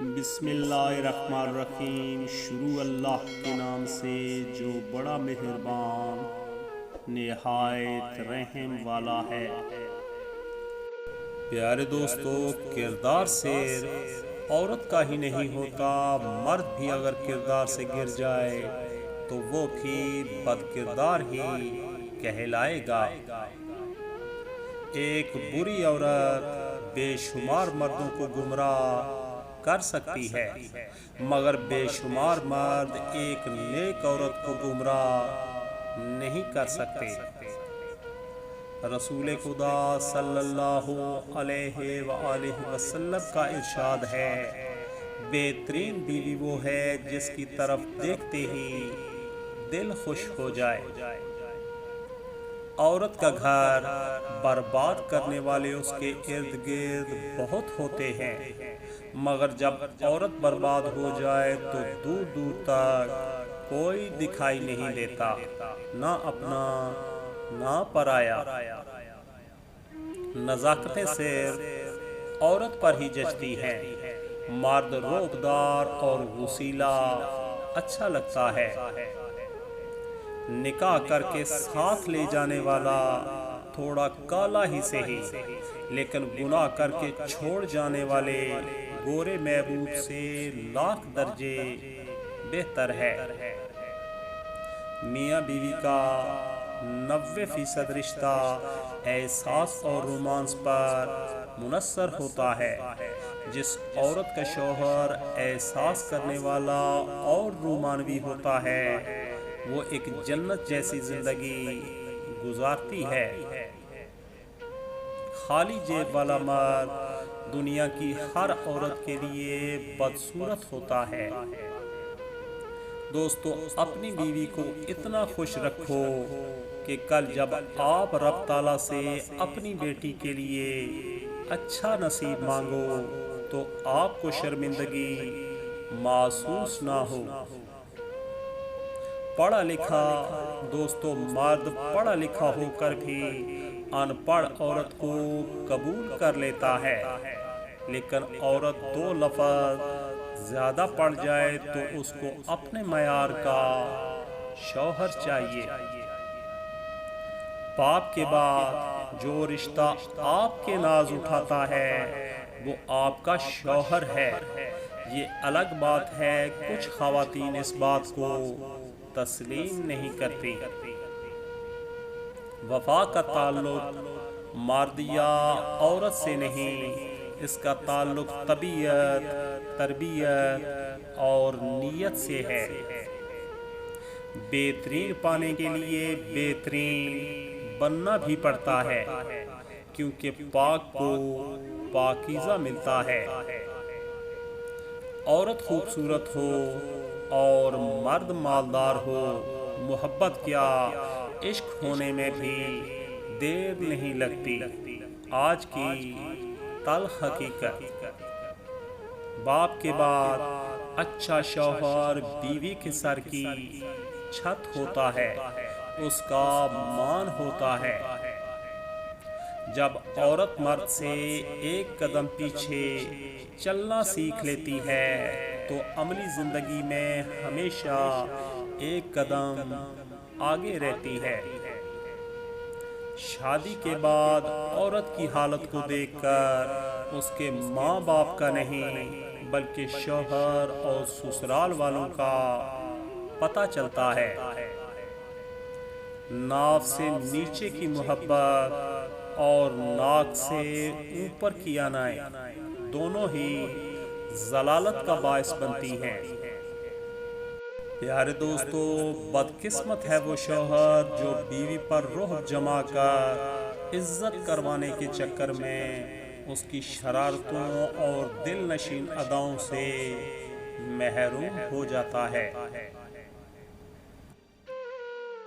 بسم اللہ الرحمن الرحیم۔ شروع اللہ کے نام سے جو بڑا مہربان نہایت رحم والا ہے۔ پیارے دوستو، کردار صرف عورت کا ہی نہیں ہوتا، مرد بھی اگر کردار سے گر جائے تو وہ بھی بد کردار ہی کہلائے گا۔ ایک بری عورت بے شمار مردوں کو گمراہ کر سکتی ہے، مگر بے شمار مرد ایک نیک عورت کو گمراہ نہیں کر سکتے۔ رسول خدا صلی اللہ علیہ وآلہ وسلم کا ارشاد ہے، بہترین بیوی وہ ہے جس کی طرف دیکھتے ہی دل خوش ہو جائے۔ عورت کا گھر برباد کرنے والے اس کے ارد گرد بہت ہوتے ہیں، مگر جب عورت برباد ہو جائے تو دور دور تک کوئی دکھائی نہیں دیتا، نہ اپنا نہ پرایا۔ نزاکتیں صرف عورت پر ہی جچتی ہیں۔ مرد روبدار اور وسیلہ اچھا لگتا ہے، نکاح کر کے ساتھ لے جانے والا تھوڑا کالا ہی صحیح، لیکن گناہ کر کے چھوڑ جانے والے گورے محبوب سے لاکھ درجے بہتر ہے۔ میاں بیوی کا 90% رشتہ احساس اور رومانس پر منحصر ہوتا ہے۔ جس عورت کا شوہر احساس کرنے والا اور رومانوی ہوتا ہے، وہ ایک جنت جیسی زندگی گزارتی ہے۔ خالی جیب والا مرد دنیا کی ہر عورت کے لیے بدصورت ہوتا ہے۔ دوستو، اپنی بیوی کو اتنا خوش رکھو کہ کل جب آپ رب تعالیٰ سے اپنی بیٹی کے لیے اچھا نصیب مانگو تو آپ کو شرمندگی محسوس نہ ہو۔ پڑھا لکھا دوستو، مرد پڑھا لکھا ہو کر بھی ان پڑھ عورت کو قبول کر لیتا ہے، لیکن عورت 2 لفظ زیادہ پڑھ جائے تو اس کو اپنے معیار کا شوہر چاہیے۔ باپ کے بعد جو رشتہ آپ کے ناز اٹھاتا ہے وہ آپ کا شوہر ہے۔ یہ الگ بات ہے کچھ خواتین اس بات کو تسلیم نہیں کرتی۔ وفا کا تعلق مرد یا عورت سے نہیں، اس کا تعلق طبیعت، تربیت اور نیت سے ہے۔ بہترین پانے کے لیے بہترین بننا بھی پڑتا ہے، کیونکہ پاک کو پاکیزہ ملتا ہے۔ عورت خوبصورت ہو اور مرد مالدار ہو، محبت کیا عشق ہونے میں بھی دیر نہیں لگتی۔ آج کی تلخ حقیقت، باپ کے بعد اچھا شوہر بیوی کے سر کی چھت ہوتا ہے، اس کا مان ہوتا ہے۔ جب عورت مرد سے ایک قدم پیچھے چلنا سیکھ لیتی ہے تو عملی زندگی میں ہمیشہ ایک قدم آگے رہتی ہے۔ شادی کے بعد عورت کی حالت کو دیکھ کر اس کے ماں باپ کا نہیں بلکہ شوہر اور سسرال والوں کا پتہ چلتا ہے۔ ناف سے نیچے کی محبت اور ناک سے اوپر کی عنائی دونوں ہی ضلالت کا باعث بنتی ہیں۔ پیارے دوستو، بدقسمت ہے وہ شوہر جو بیوی پر رعب جما کر عزت کروانے کے چکر میں اس کی شرارتوں اور دل نشین اداؤں سے محروم ہو جاتا ہے۔